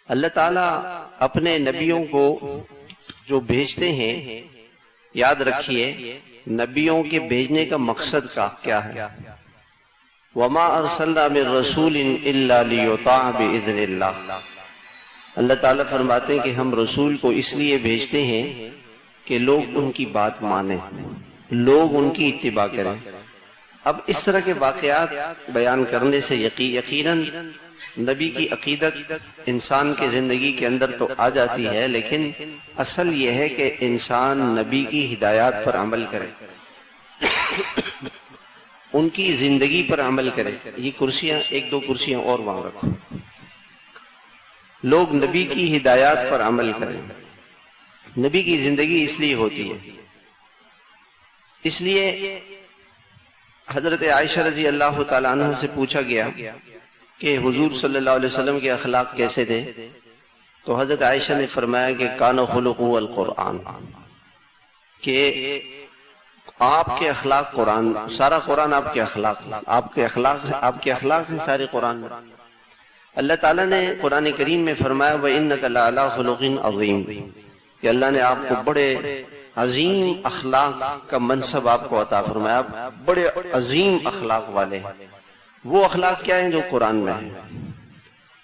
اللہ تعالیٰ اپنے نبیوں کو جو بھیجتے ہیں، یاد رکھیے نبیوں کے بھیجنے کا مقصد کیا ہے؟ وَمَا أَرْسَلْنَا مِن رَّسُولٍ إِلَّا لِيُطَاعَ بِإِذْنِ اللَّهِ۔ اللہ تعالیٰ فرماتے ہیں کہ ہم رسول کو اس لیے بھیجتے ہیں کہ لوگ ان کی بات مانیں، لوگ ان کی اتباع کریں۔ اب اس طرح کے واقعات بیان کرنے سے یقیناً نبی کی عقیدت انسان کے زندگی کے اندر تو آ جاتی ہے، لیکن اصل یہ ہے کہ انسان نبی کی ہدایات پر عمل کرے، ان کی زندگی پر عمل کرے۔ یہ کرسیاں ایک دو کرسیاں اور وہاں رکھو۔ لوگ نبی کی ہدایات پر عمل کریں۔ نبی کی زندگی اس لیے ہوتی ہے، اس لیے حضرت عائشہ رضی اللہ تعالیٰ عنہ سے پوچھا گیا کہ حضور صلی اللہ علیہ وسلم کے اخلاق کیسے تھے، تو حضرت عائشہ نے فرمایا کہ کان خلقہ القرآن، کہ آپ کے اخلاق قرآن، سارا قرآن آپ کے اخلاق ہیں سارے قرآن میں۔ اللہ تعالیٰ نے قرآن کریم میں فرمایا وَإِنَّكَ لَعَلَىٰ خُلُقٍ عَظِيمٍ، کہ اللہ نے آپ کو بڑے عظیم اخلاق کا منصب آپ کو عطا فرمایا، آپ بڑے عظیم اخلاق والے ہیں۔ وہ اخلاق کیا ہیں جو قرآن میں ہیں؟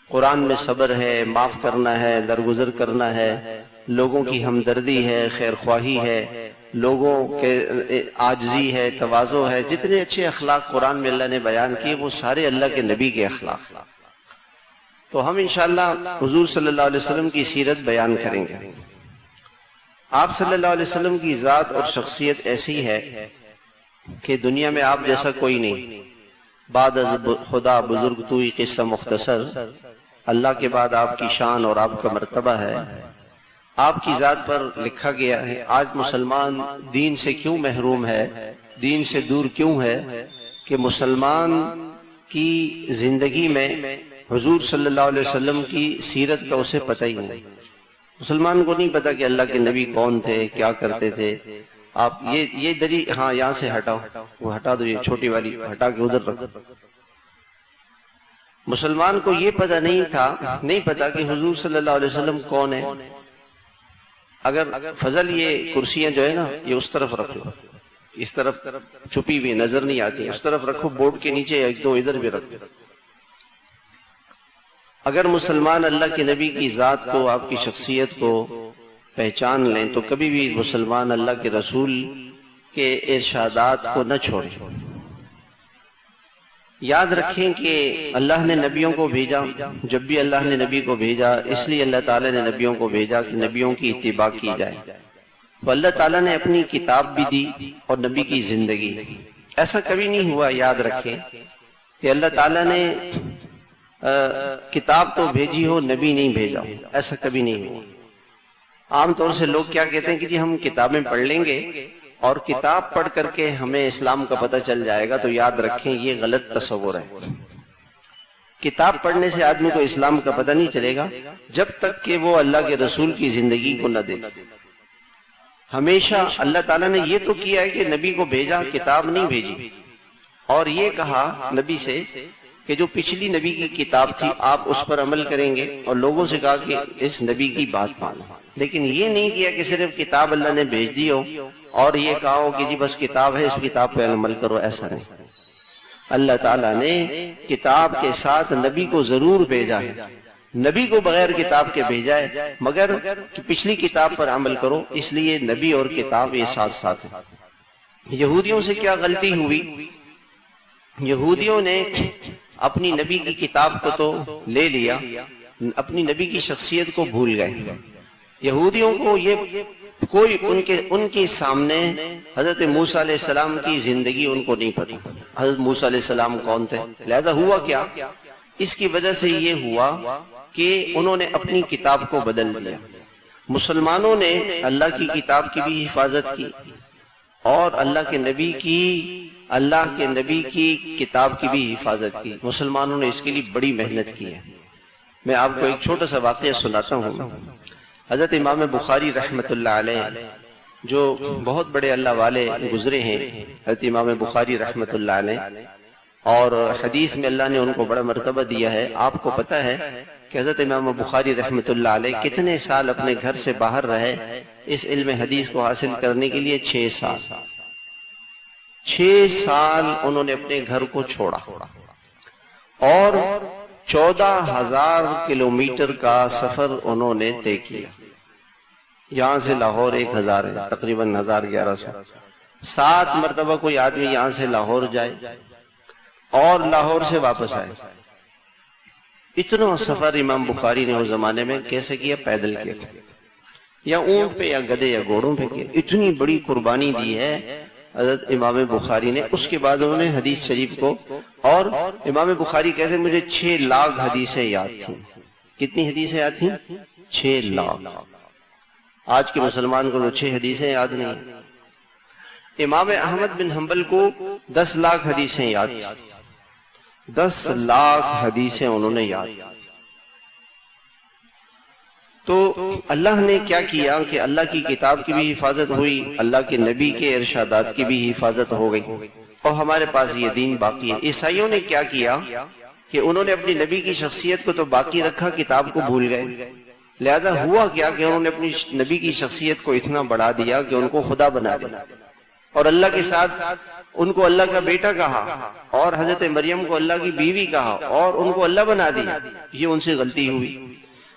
قرآن میں صبر ہے، معاف کرنا ہے، درگزر کرنا ہے، لوگوں کی ہمدردی ہے، خیر خواہی ہے، لوگوں کے عاجزی ہے، تواضع ہے۔ جتنے اچھے اخلاق قرآن میں اللہ نے بیان کیے وہ سارے اللہ کے نبی کے اخلاق۔ تو ہم انشاءاللہ حضور صلی اللہ علیہ وسلم کی سیرت بیان کریں گے۔ آپ صلی اللہ علیہ وسلم کی ذات اور شخصیت ایسی ہے کہ دنیا میں آپ جیسا کوئی نہیں۔ بعد از خدا بزرگ توئی قصہ مختصر، اللہ کے بعد آپ کی شان اور آپ کا مرتبہ ہے۔ آپ کی ذات پر لکھا گیا ہے آج مسلمان دین سے کیوں محروم ہے، دین سے دور کیوں ہے، کہ مسلمان کی زندگی میں حضور صلی اللہ علیہ وسلم کی سیرت کا اسے پتہ ہی نہیں۔ مسلمان کو نہیں پتا کہ اللہ کے نبی کون تھے، کیا کرتے تھے۔ آپ یہ دری ہاں یہاں سے ہٹاؤ، وہ ہٹا دو، یہ چھوٹی والی ہٹا کے ادھر رکھو۔ مسلمان کو یہ پتہ نہیں پتا کہ حضور صلی اللہ علیہ وسلم کون ہے۔ اگر فضل یہ کرسیاں جو ہے نا یہ اس طرف رکھ لو، اس طرف چھپی ہوئی نظر نہیں آتی، اس طرف رکھو، بورڈ کے نیچے ایک دو ادھر بھی رکھو۔ اگر مسلمان اللہ کے نبی کی ذات کو، آپ کی شخصیت کو پہچان لیں تو کبھی بھی مسلمان اللہ کے رسول کے ارشادات کو نہ چھوڑیں۔ یاد رکھیں کہ اللہ نے نبیوں کو بھیجا، جب بھی اللہ نے نبی کو بھیجا اس لیے اللہ تعالیٰ نے نبیوں کو بھیجا کہ نبیوں کی اتباع کی جائے۔ تو اللہ تعالیٰ نے اپنی کتاب بھی دی اور نبی کی زندگی۔ ایسا کبھی نہیں ہوا، یاد رکھیں کہ اللہ تعالیٰ نے کتاب تو بھیجی ہو، نبی نہیں بھیجا ہو، ایسا کبھی نہیں ہوا۔ عام طور سے لوگ کیا کہتے ہیں کہ جی ہم کتابیں پڑھ لیں گے اور کتاب پڑھ کر کے ہمیں اسلام کا پتہ چل جائے گا، تو یاد رکھیں یہ غلط تصور ہے۔ کتاب پڑھنے سے آدمی کو اسلام کا پتہ نہیں چلے گا جب تک کہ وہ اللہ کے رسول کی زندگی کو نہ دیکھے۔ ہمیشہ اللہ تعالیٰ نے یہ تو کیا ہے کہ نبی کو بھیجا، کتاب نہیں بھیجی، اور یہ کہا نبی سے کہ جو پچھلی نبی کی کتاب تھی آپ اس پر عمل کریں گے، اور لوگوں سے کہا کہ اس نبی کی بات مانو۔ لیکن یہ نہیں کیا کہ صرف کتاب اللہ نے بھیج دی ہو اور یہ کہا ہو کہ جی بس کتاب ہے اس کتاب پہ عمل کرو، ایسا نہیں۔ اللہ تعالیٰ نے کتاب کے ساتھ نبی کو ضرور بھیجا ہے، نبی کو بغیر کتاب کے بھیجا ہے، مگر پچھلی کتاب پر عمل کرو، اس لیے نبی اور کتاب یہ ساتھ ساتھ ہیں۔ یہودیوں سے کیا غلطی ہوئی؟ یہودیوں نے اپنی نبی کی کتاب کو تو لے لیا، اپنی نبی کی شخصیت کو بھول گئے۔ یہودیوں کو یہ کوئی ان کے سامنے حضرت موسیٰ علیہ السلام کی زندگی ان کو نہیں پتا، حضرت موسیٰ علیہ السلام کون تھے۔ لہذا ہوا کیا، اس کی وجہ سے یہ ہوا کہ انہوں نے اپنی کتاب کو بدل دیا۔ مسلمانوں نے اللہ کی کتاب کی بھی حفاظت کی اور اللہ کے نبی کی کتاب کی بھی حفاظت کی۔ مسلمانوں نے اس کے لیے بڑی محنت کی ہے۔ میں آپ کو ایک چھوٹا سا واقعہ سناتا ہوں۔ حضرت امام بخاری رحمۃ اللہ علیہ جو بہت بڑے اللہ والے گزرے ہیں، حضرت امام بخاری رحمۃ اللہ علیہ اور حدیث میں اللہ نے ان کو بڑا مرتبہ دیا ہے. آپ کو پتہ ہے کہ حضرت امام بخاری رحمۃ اللہ علیہ کتنے سال اپنے گھر سے باہر رہے اس علم حدیث کو حاصل کرنے کے لیے؟ 6 سال. 6 سال انہوں نے اپنے گھر کو چھوڑا اور 14,000 کلومیٹر کا سفر انہوں نے طے کیا. یہاں سے لاہور 1,000 ہے، تقریباً 1,1100. 7 مرتبہ کوئی آدمی یہاں سے لاہور جائے اور لاہور سے واپس آئے. اتنا سفر امام بخاری نے اس زمانے میں کیسے کیا؟ پیدل کیا، یا اونٹ پہ یا گدھے یا گھوڑوں پہ کیا. اتنی بڑی قربانی دی ہے حضرت امام بخاری نے. اس کے بعد انہوں نے حدیث شریف کو، اور امام بخاری کہتے ہیں مجھے 6 لاکھ حدیثیں یاد تھیں. کتنی حدیثیں یاد تھیں؟ 6 لاکھ. آج کے مسلمان کو تو 6 حدیثیں یاد نہیں. امام احمد بن حنبل کو 10 لاکھ حدیثیں یاد تھیں. 10 لاکھ حدیثیں انہوں نے یاد. تو اللہ نے کیا کیا کہ اللہ کی کتاب کی بھی حفاظت ہوئی، اللہ کے نبی کے ارشادات کی بھی حفاظت ہو گئی، اور ہمارے پاس یہ دین باقی ہے. عیسائیوں نے کیا کیا کہ انہوں نے اپنی نبی کی شخصیت کو تو باقی رکھا، کتاب کو بھول گئے. لہذا ہوا کیا کہ انہوں نے اپنی نبی کی شخصیت کو اتنا بڑھا دیا کہ ان کو خدا بنا دیا، اور اللہ کے ساتھ ان کو اللہ کا بیٹا کہا، اور حضرت مریم کو اللہ کی بیوی کہا، اور ان کو اللہ بنا دیا. یہ ان سے غلطی ہوئی.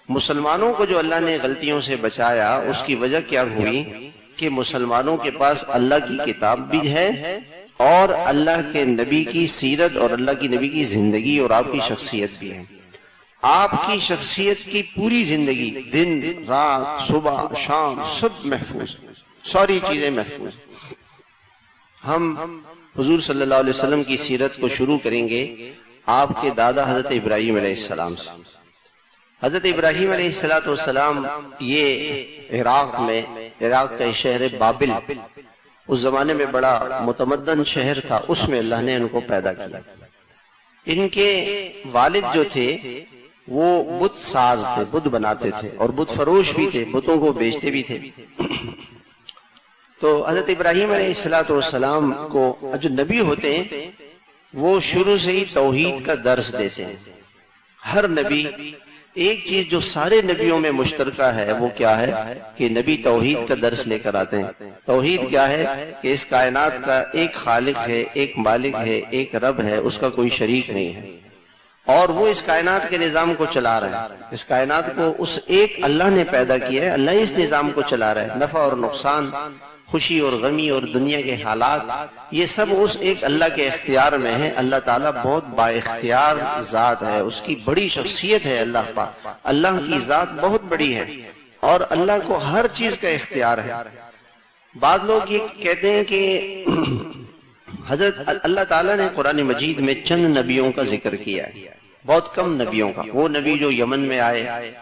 مسلمانوں کو جو اللہ نے غلطیوں سے بچایا اس کی وجہ کیا ہوئی کہ مسلمانوں کے پاس اللہ کی کتاب بھی ہے اور اللہ کے نبی کی سیرت اور اللہ کی نبی کی زندگی اور آپ کی شخصیت بھی ہے. آپ کی شخصیت کی پوری زندگی، دن رات صبح شام سب محفوظ، ساری چیزیں محفوظ. ہم حضور صلی اللہ علیہ وسلم کی سیرت کو شروع کریں گے آپ کے دادا حضرت ابراہیم علیہ السلام سے. حضرت ابراہیم علیہ السلام یہ عراق کا شہر بابل، اس زمانے میں بڑا متمدن شہر تھا، اس میں اللہ نے ان کو پیدا کیا. ان کے والد جو تھے وہ بت ساز تھے، بت بناتے تھے اور بت فروش بھی تھے، بتوں کو بیچتے بھی تھے. تو حضرت ابراہیم علیہ السلام کو جو نبی ہوتے ہیں وہ شروع سے ہی توحید کا درس دیتے ہیں. ہر نبی ایک چیز جو سارے نبیوں میں مشترکہ ہے وہ کیا ہے کہ نبی توحید کا درس لے کر آتے ہیں. توحید کیا ہے کہ اس کائنات کا ایک خالق ہے، ایک مالک ہے، ایک رب ہے، اس کا کوئی شریک نہیں ہے، اور وہ اس کائنات کے نظام کو چلا رہا ہے. اس کائنات کو اس ایک اللہ نے پیدا کیا ہے، اللہ اس نظام کو چلا رہا ہے. نفع اور نقصان، خوشی اور غمی اور دنیا کے حالات، یہ سب اس ایک اللہ کے اختیار میں ہے. اللہ تعالیٰ بہت با اختیار ذات ہے، اس کی بڑی شخصیت ہے. اللہ پاک، اللہ کی ذات بہت بڑی ہے اور اللہ کو ہر چیز کا اختیار ہے. بعض لوگ یہ کہتے ہیں کہ حضرت اللہ تعالیٰ نے قرآن مجید میں چند نبیوں کا ذکر کیا ہے، بہت کم نبیوں کا. وہ نبی جو یمن میں آئے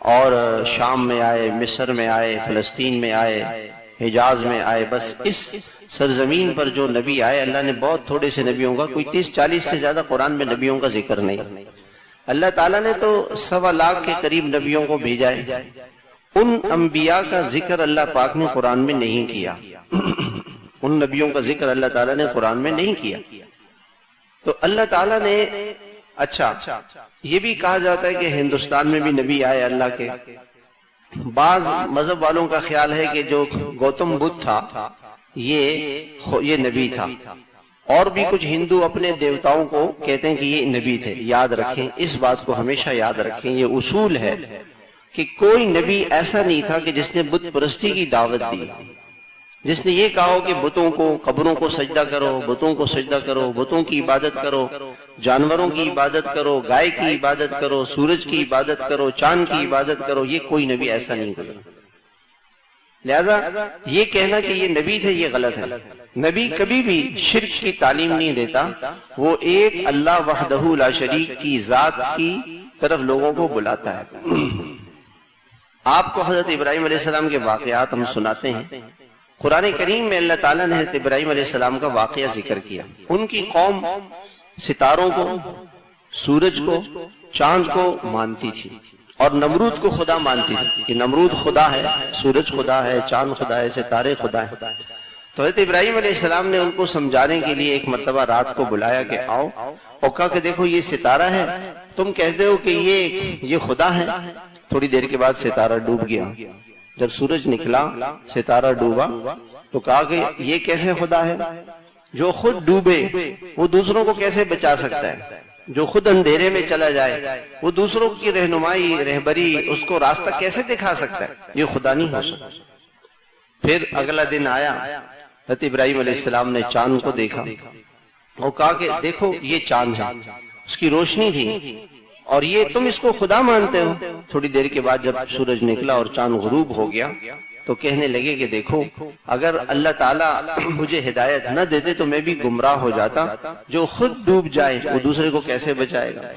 اور شام میں آئے، مصر میں آئے، فلسطین میں آئے، حجاز میں آئے، بس اس سرزمین پر جو نبی آئے اللہ نے بہت تھوڑے سے نبیوں کا، کوئی 30-40 سے زیادہ قرآن میں نبیوں کا ذکر نہیں. اللہ تعالیٰ نے تو 1.25 لاکھ کے قریب نبیوں کو بھیجا ہے. ان انبیاء کا ذکر اللہ پاک نے قرآن میں نہیں کیا. ان نبیوں کا ذکر اللہ تعالیٰ نے قرآن میں نہیں کیا. تو اللہ تعالیٰ نے اچھا یہ بھی کہا جاتا ہے کہ ہندوستان میں بھی نبی آئے اللہ کے. بعض مذہب والوں کا خیال ہے کہ جو گوتم بدھ تھا یہ نبی تھا، اور بھی کچھ ہندو اپنے دیوتاؤں کو کہتے ہیں کہ یہ نبی تھے. یاد رکھیں، اس بات کو ہمیشہ یاد رکھیں، یہ اصول ہے کہ کوئی نبی ایسا نہیں تھا کہ جس نے بت پرستی کی دعوت دی، جس نے یہ کہا ہو کہ بتوں کو، قبروں کو سجدہ کرو، بتوں کو سجدہ کرو، بتوں کی عبادت کرو، جانوروں کی عبادت کرو، گائے کی عبادت کرو، سورج کی عبادت کرو، چاند کی عبادت کرو. یہ کوئی نبی ایسا نہیں کرتا. لہذا یہ کہنا کہ یہ نبی تھے یہ غلط ہے. نبی کبھی بھی شرک کی تعلیم نہیں دیتا، وہ ایک اللہ وحدہ لا شریک کی ذات کی طرف لوگوں کو بلاتا ہے. آپ کو حضرت ابراہیم علیہ السلام کے واقعات ہم سناتے ہیں. قرآن کریم میں اللہ تعالیٰ نے حضرت ابراہیم علیہ السلام کا واقعہ ذکر کیا. ان کی قوم ستاروں کو، سورج کو، چاند کو مانتی تھی اور نمرود کو خدا مانتی تھی کہ نمرود خدا ہے، سورج خدا ہے، چاند خدا ہے، ستارے خدا ہے. تو حضرت ابراہیم علیہ السلام نے ان کو سمجھانے کے لیے ایک مرتبہ رات کو بلایا کہ آؤ، اور کہا کہ دیکھو یہ ستارہ ہے، تم کہتے ہو کہ یہ خدا ہے۔ تھوڑی دیر کے بعد ستارہ ڈوب گیا۔ جب سورج نکلا ستارہ ڈوبا تو کہا کہ یہ کیسے خدا ہے؟ جو خود ڈوبے وہ دوسروں کو کیسے بچا سکتا ہے؟ جو خود اندھیرے میں چلا جائے وہ دوسروں کی رہنمائی رہبری اس کو راستہ کیسے دکھا سکتا ہے؟ یہ خدا نہیں ہو سکتا۔ پھر اگلا دن آیا، حضرت ابراہیم علیہ السلام نے چاند کو دیکھا اور کہا کہ دیکھو یہ چاند ہے، اس کی روشنی تھی اور یہ تم اس کو خدا مانتے ہو۔ تھوڑی دیر کے بعد جب سورج نکلا اور چاند غروب ہو گیا تو کہنے لگے کہ دیکھو اگر اللہ تعالیٰ مجھے ہدایت نہ دیتے تو میں بھی گمراہ ہو جاتا۔ جو خود ڈوب جائے وہ دوسرے کو کیسے بچائے گا؟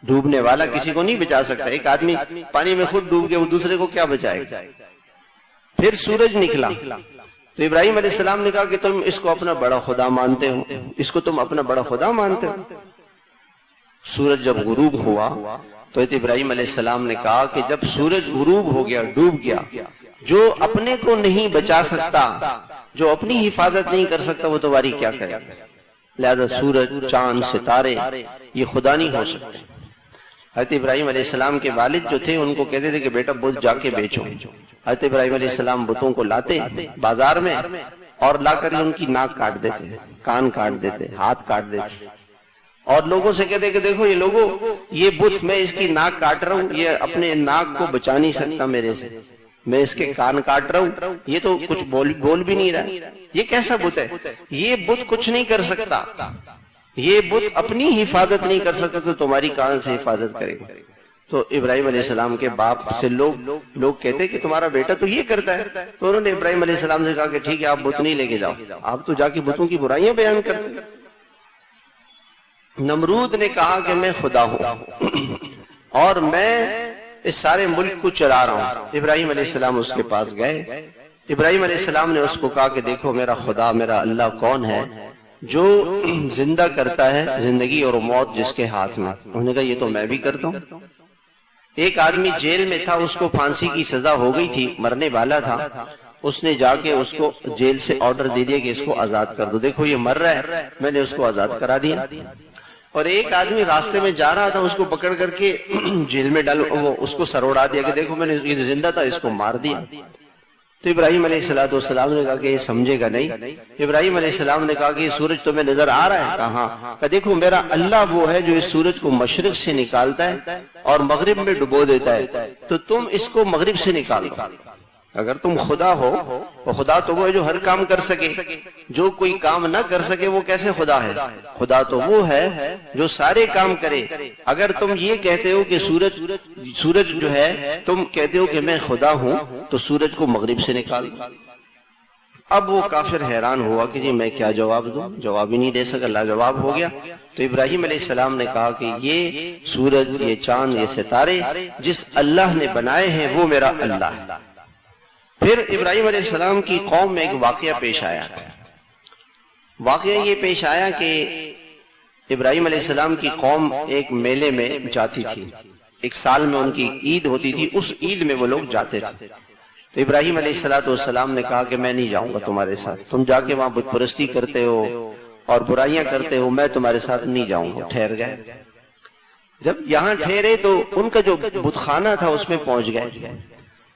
ڈوبنے والا کسی کو نہیں بچا سکتا۔ ایک آدمی پانی میں خود ڈوب گیا، وہ دوسرے کو کیا بچائے گا؟ پھر سورج نکلا تو ابراہیم علیہ السلام نے کہا کہ تم اس کو اپنا بڑا خدا مانتے ہو، اس کو تم اپنا بڑا خدا مانتے ہو۔ سورج جب غروب ہوا تو ابراہیم علیہ السلام نے کہا کہ جب سورج غروب ہو گیا، ڈوب گیا، جو اپنے کو نہیں بچا سکتا، جو اپنی حفاظت نہیں کر سکتا، وہ تمہاری کیا کرے؟ لہذا سورج، چاند، ستارے یہ خدا نہیں ہو سکتے۔ حضرت ابراہیم علیہ السلام کے والد جو تھے ان کو کہتے تھے کہ بیٹا بت جا کے بیچو۔ حضرت ابراہیم علیہ السلام بتوں کو لاتے بازار میں اور لا کر ان کی ناک کاٹ دیتے، کان کاٹ دیتے، ہاتھ کاٹ دیتے، اور لوگوں سے کہتے کہ دیکھو یہ لوگوں، یہ بت، میں اس کی ناک کاٹ رہا ہوں، یہ اپنے ناک کو بچا نہیں سکتا میرے سے، میں اس کے کان کاٹ رہا ہوں، یہ تو کچھ بول بھی نہیں رہا، یہ کیسا بت ہے؟ یہ بت کچھ نہیں کر سکتا، یہ بت اپنی حفاظت نہیں کر سکتا تو تمہاری کہاں سے حفاظت کرے گا؟ تو ابراہیم علیہ السلام کے باپ سے لوگ کہتے کہ تمہارا بیٹا تو یہ کرتا ہے۔ تو انہوں نے ابراہیم علیہ السلام سے کہا کہ ٹھیک ہے آپ بت نہیں لے کے جاؤ، آپ تو جا کے بتوں کی برائیاں بیان کرتے۔ نمرود نے کہا کہ میں خدا ہوں اور میں اس سارے ملک کو چلا رہا ہوں۔ ابراہیم علیہ السلام اس کے پاس گئے، ابراہیم علیہ السلام نے اس کو کہا کہ دیکھو میرا خدا، میرا اللہ کون ہے جو زندہ کرتا ہے، زندگی اور موت جس کے ہاتھ میں۔ انہوں نے کہا یہ تو میں بھی کرتا ہوں۔ ایک آدمی جیل میں تھا، اس کو پھانسی کی سزا ہو گئی تھی، مرنے والا تھا، اس نے جا کے اس کو جیل سے آرڈر دے دیا کہ اس کو آزاد کر دو، دیکھو یہ مر رہا ہے، میں نے اس کو آزاد کرا دیا۔ اور ایک آدمی راستے میں جا رہا تھا، اس کو پکڑ کر کے جیل میں اس کو سر اڑا دیا کہ دیکھو میں نے یہ زندہ تھا، اس کو مار دیا۔ تو ابراہیم علیہ السلام نے کہا کہ یہ سمجھے گا نہیں۔ ابراہیم علیہ السلام نے کہا کہ یہ سورج تمہیں نظر آ رہا ہے؟ کہا ہاں۔ کہ دیکھو میرا اللہ وہ ہے جو اس سورج کو مشرق سے نکالتا ہے اور مغرب میں ڈبو دیتا ہے، تو تم اس کو مغرب سے نکال دو۔ اگر تم خدا ہو تو خدا تو وہ ہے جو ہر کام کر سکے، جو کوئی کام نہ کر سکے وہ کیسے خدا ہے؟ خدا تو وہ ہے جو سارے کام کرے۔ اگر تم یہ کہتے ہو کہ سورج جو ہے، تم کہتے ہو کہ میں خدا ہوں، تو سورج کو مغرب سے نکال دو۔ اب وہ کافر حیران ہوا کہ جی میں کیا جواب دوں، جواب ہی نہیں دے سکا، لاجواب ہو گیا۔ تو ابراہیم علیہ السلام نے کہا کہ یہ سورج، یہ چاند، یہ ستارے جس اللہ نے بنائے ہیں وہ میرا اللہ ہے۔ پھر ابراہیم علیہ السلام کی قوم میں ایک واقعہ پیش آیا۔ واقعہ یہ پیش آیا کہ ابراہیم علیہ السلام کی قوم ایک میلے میں جاتی تھی، ایک سال میں ان کی عید ہوتی تھی، اس عید میں وہ لوگ جاتے تھے۔ تو ابراہیم علیہ السلام نے کہا کہ میں نہیں جاؤں گا تمہارے ساتھ، تم جا کے وہاں بت پرستی کرتے ہو اور برائیاں کرتے ہو، میں تمہارے ساتھ نہیں جاؤں گا۔ ٹھہر گئے۔ جب یہاں ٹھہرے تو ان کا جو بت خانہ تھا اس میں پہنچ گئے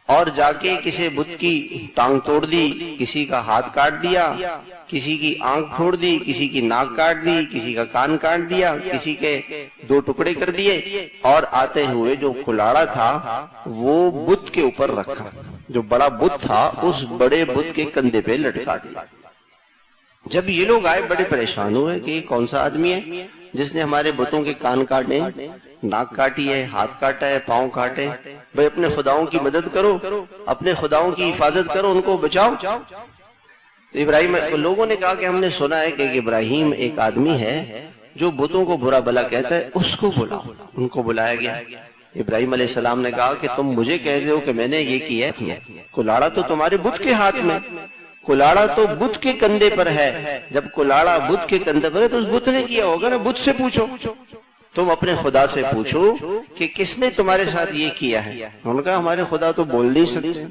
اور جا کے کسی بت کی ٹانگ توڑ دی، کسی کا ہاتھ کاٹ دیا، کسی کی آنکھ پھوڑ دی، کسی کی ناک کاٹ دی، کسی کا کان کاٹ دیا، کسی کے 2 ٹکڑے کر دیے، اور آتے ہوئے جو کلاڑا تھا وہ بت کے اوپر رکھا، جو بڑا بت تھا اس بڑے بت کے کندھے پہ لٹکا دیا۔ جب یہ لوگ آئے بڑے پریشان ہوئے کہ یہ کون سا آدمی ہے جس نے ہمارے بتوں کے کان کاٹے، ناک کاٹی ہے، ہاتھ کاٹا ہے، پاؤں کاٹے، بھئی اپنے خداؤں کی مدد کرو، اپنے خداؤں کی حفاظت کرو، ان کو بچاؤ۔ تو ابراہیم، لوگوں نے کہا کہ ہم نے سنا ہے کہ ابراہیم ایک آدمی ہے جو بتوں کو برا بلا کہتا ہے، اس کو بلاؤ۔ ان کو بلایا گیا۔ ابراہیم علیہ السلام نے کہا کہ تم مجھے کہتے ہو کہ میں نے یہ کیا ہے، کلاڑا تو تمہارے بت کے ہاتھ میں، کلاڑا تو بت کے کندھے پر ہے، جب کلاڑا بت کے کندھے پر ہے تو اس بت نے کیا ہوگا نا، بت سے پوچھو، تم اپنے خدا سے پوچھو کہ کس نے تمہارے ساتھ یہ کیا ہے۔ انہوں نے کہا ہمارے خدا تو بول نہیں سکتے،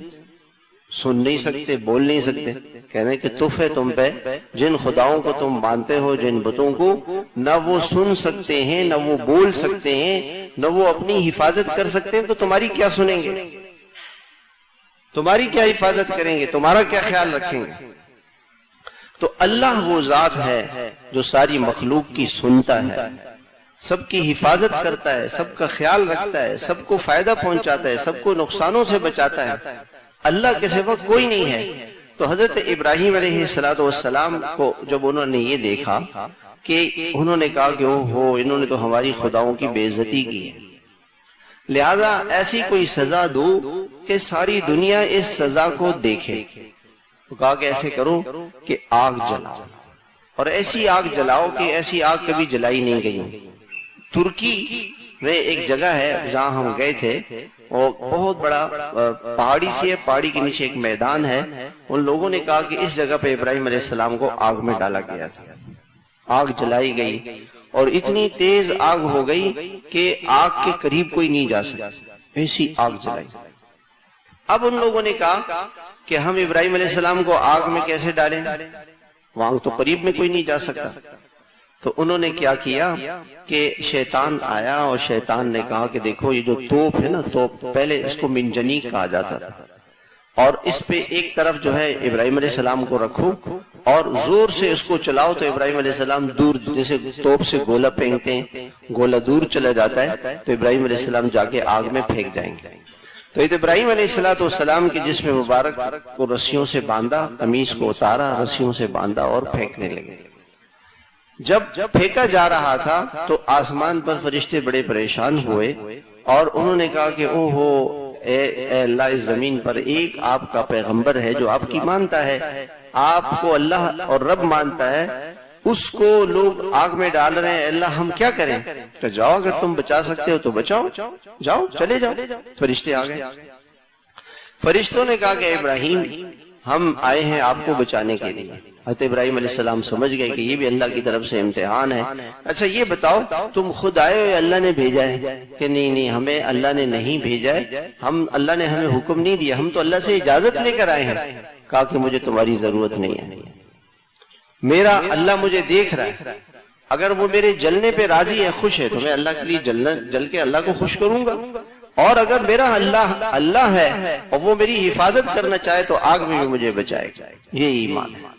سن نہیں سکتے، بول نہیں سکتے. کہنے کہ تف ہے تم پہ، جن خداؤں کو تم مانتے ہو، جن بتوں کو، نہ وہ سن سکتے ہیں، نہ وہ بول سکتے ہیں، نہ وہ اپنی حفاظت کر سکتے ہیں، تو تمہاری کیا سنیں گے؟ تمہاری کیا حفاظت کریں گے؟ تمہارا کیا خیال رکھیں گے؟ تو اللہ وہ ذات ہے جو ساری مخلوق کی سنتا ہے، سب کی حفاظت کرتا ہے، سب کا خیال رکھتا ہے، سب کو فائدہ پہنچاتا ہے، سب کو نقصانوں سے بچاتا ہے. اللہ کے سوا کوئی نہیں ہے. تو حضرت ابراہیم علیہ السلام کو جب انہوں نے یہ دیکھا کہ انہوں نے کہا کہ انہوں نے تو ہماری خداؤں کی بے عزتی کی ہے، لہذا ایسی کوئی سزا دو کہ ساری دنیا اس سزا کو دیکھے. تو کہا کہ ایسے کرو کہ آگ جلاؤ، اور ایسی آگ جلاؤ کہ ایسی آگ کبھی جلائی نہیں گئی. ترکی میں ایک جگہ ہے جہاں ہم گئے تھے، اور بہت بڑا پہاڑی سی ہے، پہاڑی کے نیچے ایک میدان ہے. ان لوگوں نے کہا کہ اس جگہ پہ ابراہیم علیہ السلام کو آگ میں ڈالا گیا تھا. آگ جلائی گئی اور اتنی تیز آگ ہو گئی کہ آگ کے قریب کوئی نہیں جا سکا، ایسی آگ جلائی. اب ان لوگوں نے کہا کہ ہم ابراہیم علیہ السلام کو آگ میں کیسے ڈالیں، وہاں تو قریب میں کوئی نہیں جا سکتا. تو انہوں نے کیا کیا کہ شیطان آیا اور شیطان نے کہا کہ دیکھو یہ جو توپ ہے نا، توپ پہلے اس کو منجنیق کہا جاتا تھا، اور اس پہ ایک طرف جو ہے ابراہیم علیہ السلام کو رکھو اور زور سے اس کو چلاؤ تو ابراہیم علیہ السلام دور، جیسے توپ سے گولہ پھینکتے ہیں، گولہ دور چلا جاتا ہے تو ابراہیم علیہ السلام جا کے آگ میں پھینک جائیں گے. تو ابراہیم علیہ السلام کی جسم مبارک کو رسیوں سے باندھا، قمیص کو اتارا، رسیوں سے باندھا اور پھینکنے لگے. جب پھینکا جا رہا تھا تو آسمان پر فرشتے بڑے پریشان ہوئے اور انہوں نے کہا کہ اے اللہ، اس زمین پر ایک آپ کا پیغمبر ہے جو آپ کی مانتا ہے، آپ کو اللہ اور رب مانتا ہے، اس کو لوگ آگ میں ڈال رہے ہیں، اللہ ہم کیا کریں؟ کہ جاؤ، اگر تم بچا سکتے ہو تو بچاؤ، جاؤ، چلے جاؤ. فرشتے آ گئے. فرشتوں نے کہا کہ ابراہیم ہم آئے ہیں آپ کو بچانے کے لیے. حضرت ابراہیم علیہ السلام سمجھ گئے کہ یہ بھی اللہ کی طرف سے امتحان ہے. اچھا یہ بتاؤ تم خود آئے ہو یا اللہ نے بھیجا ہے؟ کہ نہیں، ہمیں اللہ نے نہیں بھیجا ہے، اللہ نے ہمیں حکم نہیں دیا، ہم تو اللہ سے اجازت لے کر آئے ہیں. کہا کہ مجھے تمہاری ضرورت نہیں ہے، میرا اللہ مجھے دیکھ رہا ہے، اگر وہ میرے جلنے پہ راضی ہے، خوش ہے، تو میں اللہ کے لیے جل کے اللہ کو خوش کروں گا. اور اگر میرا اللہ ہے اور وہ میری حفاظت کرنا چاہے تو آگ میں بھی مجھے بچائے گا. یہ ایمان ہے.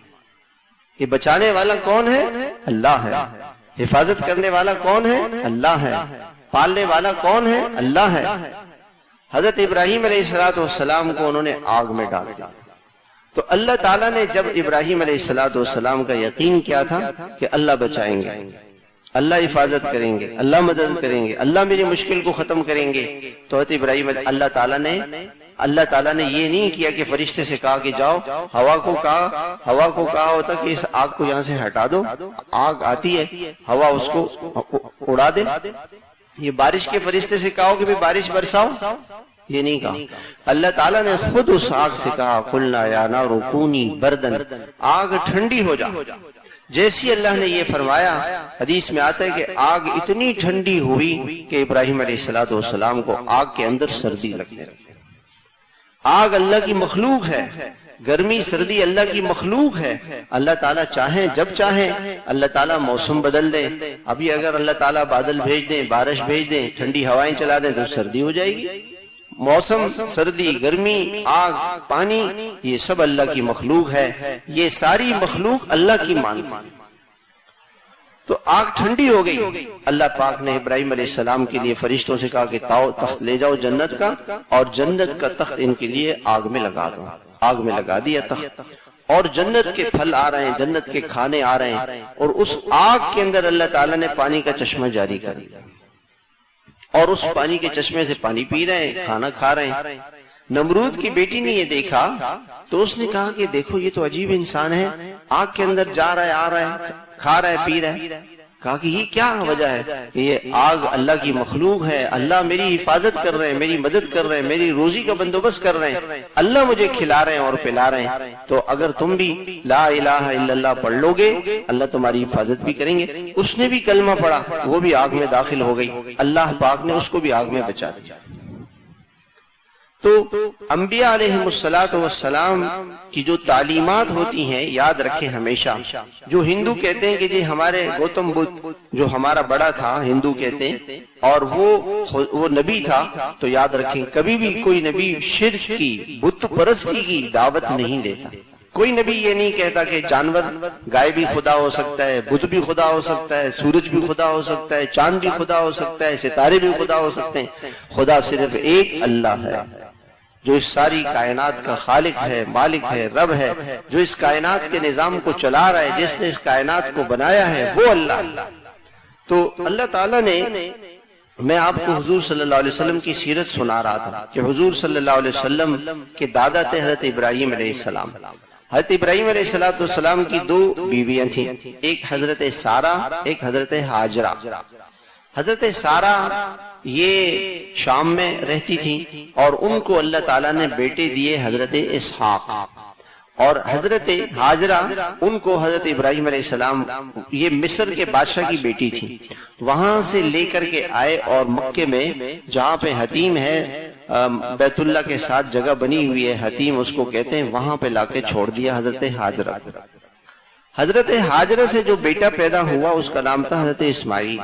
یہ بچانے والا کون ہے؟ اللہ ہے. حفاظت کرنے والا کون ہے؟ اللہ ہے. پالنے والا کون ہے؟ اللہ ہے. حضرت ابراہیم علیہ السلام کو انہوں نے آگ میں ڈال دیا. تو اللہ تعالیٰ نے جب ابراہیم علیہ السلام کا یقین کیا تھا کہ اللہ بچائیں گے، اللہ حفاظت کریں گے، اللہ مدد کریں گے، اللہ میری مشکل کو ختم کریں گے، تو حضرت ابراہیم اللہ تعالیٰ نے یہ نہیں کیا کہ فرشتے سے کہا کہ جاؤ، ہوا کو کہا ہوتا کہ اس آگ کو یہاں سے ہٹا دو، آگ آتی ہے، ہوا اس کو اڑا دے. یہ بارش کے فرشتے سے کہا کہ بارش برساؤ، یہ نہیں کہا. اللہ تعالیٰ نے خود اس آگ سے کہا قلنا یا نار کونی بردن، آگ ٹھنڈی ہو جا. جیسی اللہ نے یہ فرمایا، حدیث میں آتا ہے کہ آگ اتنی ٹھنڈی ہوئی کہ ابراہیم علیہ السلام کو آگ کے اندر سردی لگنے لگی. آگ اللہ کی مخلوق ہے، گرمی سردی اللہ کی مخلوق ہے. اللہ تعالیٰ چاہیں جب چاہیں اللہ تعالیٰ موسم بدل دیں. ابھی اگر اللہ تعالیٰ بادل بھیج دیں، بارش بھیج دیں، ٹھنڈی ہوائیں چلا دیں تو سردی ہو جائے گی. موسم، سردی، گرمی، آگ، پانی، یہ سب اللہ کی مخلوق ہے. یہ ساری مخلوق اللہ کی مانتی. تو آگ ٹھنڈی ہو گئی. اللہ پاک نے ابراہیم علیہ السلام کے لیے فرشتوں سے کہا کہ تخت لے جاؤ جنت کا، اور جنت کا تخت ان کے لیے آگ میں لگا دو. آگ میں لگا دیا تخت، اور جنت کے پھل آ رہے ہیں، جنت کے کھانے آ رہے ہیں، اور اس آگ کے اندر اللہ تعالیٰ نے پانی کا چشمہ جاری کر دیا، اور اس پانی کے چشمے سے پانی پی رہے ہیں، کھانا کھا رہے ہیں. نمرود کی بیٹی نے یہ دیکھا تو اس نے کہا کہ دیکھو یہ تو عجیب انسان ہے، آگ کے اندر جا رہا ہے، آ رہا ہے، کھا رہا ہے، پی رہا ہے. کہا کہ یہ کیا وجہ ہے؟ کہ یہ آگ اللہ کی مخلوق ہے، اللہ میری حفاظت کر رہے ہیں، میری مدد کر رہے ہیں، میری روزی کا بندوبست کر رہے ہیں، اللہ مجھے کھلا رہے ہیں اور پلا رہے ہیں. تو اگر تم بھی لا الہ الا اللہ پڑھ لو گے اللہ تمہاری حفاظت بھی کریں گے. اس نے بھی کلمہ پڑھا، وہ بھی آگ میں داخل ہو گئی، اللہ پاک نے اس کو بھی آگ میں بچا دیا. تو انبیاء علیہم السلام کی جو تعلیمات ہوتی ہیں یاد رکھیں ہمیشہ. جو ہندو کہتے ہیں کہ جی ہمارے گوتم بدھ جو ہمارا بڑا تھا، ہندو کہتے ہیں، اور وہ نبی تھا، تو یاد رکھیں کبھی بھی کوئی نبی شرک کی، بت پرستی کی دعوت نہیں دیتا. کوئی نبی یہ نہیں کہتا کہ جانور گائے بھی خدا ہو سکتا ہے، بت بھی خدا ہو سکتا ہے، سورج بھی خدا ہو سکتا ہے، چاند بھی خدا ہو سکتا ہے، ستارے بھی خدا ہو سکتے ہیں. خدا صرف ایک اللہ ہے جو اس ساری کائنات کا خالق ہے، مالک ہے، رب ہے، جو اس کائنات کے نظام کو چلا رہا ہے، جس نے اس کائنات کو بنایا ہے وہ اللہ. تو اللہ تعالیٰ نے، میں آپ کو حضور صلی اللہ علیہ وسلم کی سیرت سنا رہا تھا کہ حضور صلی اللہ علیہ وسلم کے دادا تھے حضرت ابراہیم علیہ السلام. حضرت ابراہیم علیہ السلام کی دو بیویاں تھیں، ایک حضرت سارہ، ایک حضرت ہاجرہ. حضرت سارہ یہ شام میں رہتی تھی اور ان کو اللہ تعالیٰ نے بیٹے دیے حضرت اسحاق، اور حضرت ہاجرہ ان کو حضرت ابراہیم علیہ السلام، یہ مصر کے بادشاہ کی بیٹی تھی، وہاں سے لے کر کے آئے اور مکے میں جہاں پہ حتیم ہے، بیت اللہ کے ساتھ جگہ بنی ہوئی ہے، حتیم اس کو کہتے ہیں، وہاں پہ لا کے چھوڑ دیا حضرت ہاجرہ. حضرت ہاجرہ سے جو بیٹا پیدا ہوا اس کا نام تھا حضرت اسماعیل،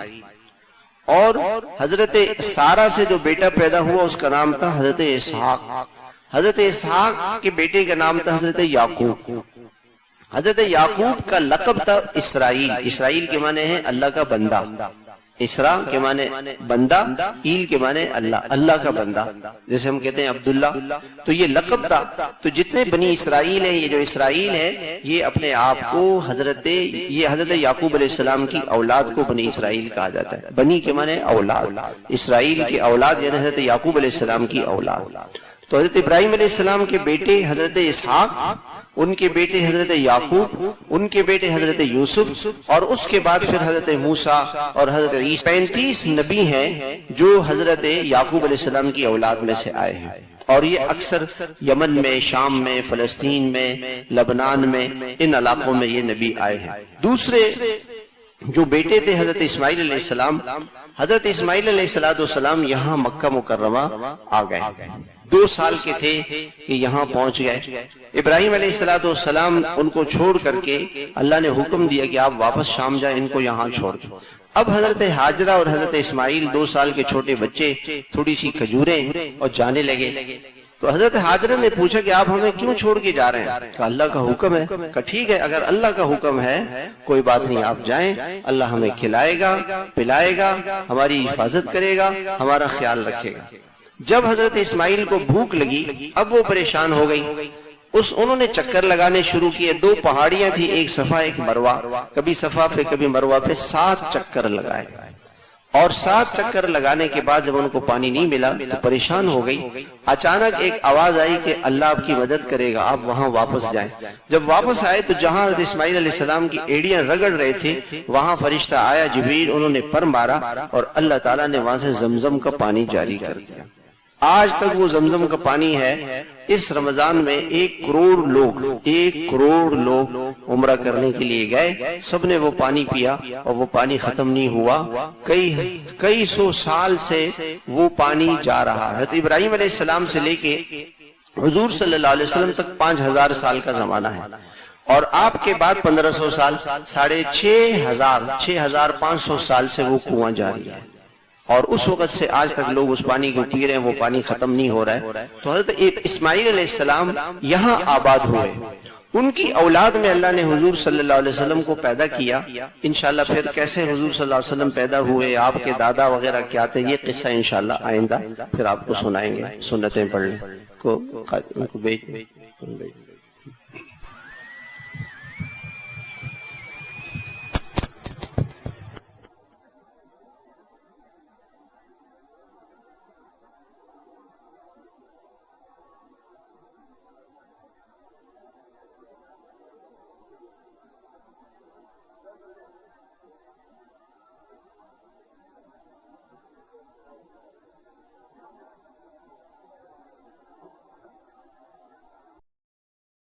اور حضرت سارہ سے جو بیٹا پیدا ہوا اس کا نام تھا حضرت اسحاق. حضرت اسحاق کے بیٹے کا نام تھا حضرت یعقوب. حضرت یعقوب کا لقب تھا اسرائیل. اسرائیل کے معنی ہے اللہ کا بندہ، اسرا کے معنی بندہ، ایل کے معنی اللہ، اللہ کا بندہ، جیسے ہم کہتے ہیں عبداللہ. تو یہ لقب تھا. تو جتنے بنی اسرائیل ہیں، یہ جو اسرائیل ہے، یہ اپنے آپ کو حضرت یعقوب علیہ السلام کی اولاد کو بنی اسرائیل کہا جاتا ہے. بنی کے معنی اولاد، اسرائیل کی اولاد یعنی حضرت یعقوب علیہ السلام کی اولاد. تو حضرت ابراہیم علیہ السلام کے بیٹے حضرت اسحاق، ان کے بیٹے حضرت یعقوب، ان کے بیٹے حضرت یوسف، اور اس کے بعد پھر حضرت موسیٰ اور حضرت عیسیٰ. 35 نبی ہیں جو حضرت یعقوب علیہ السلام کی اولاد میں سے آئے ہیں، اور یہ اکثر یمن میں، شام میں، فلسطین میں، لبنان میں، ان علاقوں میں یہ نبی آئے ہیں. دوسرے جو بیٹے تھے حضرت اسماعیل علیہ السلام، حضرت اسماعیل علیہ السلام یہاں مکہ مکرمہ آ گئے. 2 سال کے تھے کہ یہاں پہنچ گئے. ابراہیم علیہ السلام ان کو چھوڑ کر کے اللہ نے حکم دیا کہ آپ واپس شام جائیں، ان کو یہاں چھوڑ دو. اب حضرت ہاجرہ اور حضرت اسماعیل 2 سال کے چھوٹے بچے، تھوڑی سی کھجوریں، اور جانے لگے. تو حضرت ہاجرہ نے پوچھا کہ آپ ہمیں کیوں چھوڑ کے جا رہے ہیں؟ کہا اللہ کا حکم ہے. کہا ٹھیک ہے، اگر اللہ کا حکم ہے کوئی بات نہیں، آپ جائیں، اللہ ہمیں کھلائے گا، پلائے گا، ہماری حفاظت کرے گا، ہمارا خیال رکھے گا. جب حضرت اسماعیل کو بھوک لگی، اب وہ پریشان ہو گئی. انہوں نے چکر لگانے شروع کیے. 2 پہاڑیاں تھی، ایک صفا ایک مروہ، کبھی صفا پہ کبھی مروہ پہ 7 چکر لگائے. اور 7 چکر لگانے کے بعد جب ان کو پانی نہیں ملا تو پریشان ہو گئی. اچانک ایک آواز آئی کہ اللہ آپ کی مدد کرے گا، آپ وہاں واپس جائیں. جب واپس آئے تو جہاں حضرت اسماعیل علیہ السلام کی ایڑیاں رگڑ رہے تھے، وہاں فرشتہ آیا جبریل، انہوں نے پر مارا اور اللہ تعالیٰ نے وہاں سے زمزم کا پانی جاری کر دیا. آج تک وہ زمزم کا پانی ہے. اس رمضان میں 1 کروڑ لوگ عمرہ کرنے کے لیے گئے، سب نے وہ پانی پیا اور وہ پانی ختم نہیں ہوا. کئی سو سال سے وہ پانی جا رہا. حضرت ابراہیم علیہ السلام سے لے کے حضور صلی اللہ علیہ وسلم تک 5000 سال کا زمانہ ہے، اور آپ کے بعد 1500 سال، 6500 سال سے وہ کنواں جاری ہے. اور اس وقت سے آج تک لوگ اس پانی کو پی رہے ہیں، وہ پانی ختم نہیں ہو رہا ہے. تو حضرت اسماعیل علیہ السلام یہاں آباد ہوئے. ان کی اولاد میں اللہ نے حضور صلی اللہ علیہ وسلم کو پیدا کیا. انشاءاللہ پھر کیسے حضور صلی اللہ علیہ وسلم پیدا ہوئے، آپ کے دادا وغیرہ کیا تھے، یہ قصہ انشاءاللہ آئندہ پھر آپ کو سنائیں گے. سنتیں پڑھ لیں کو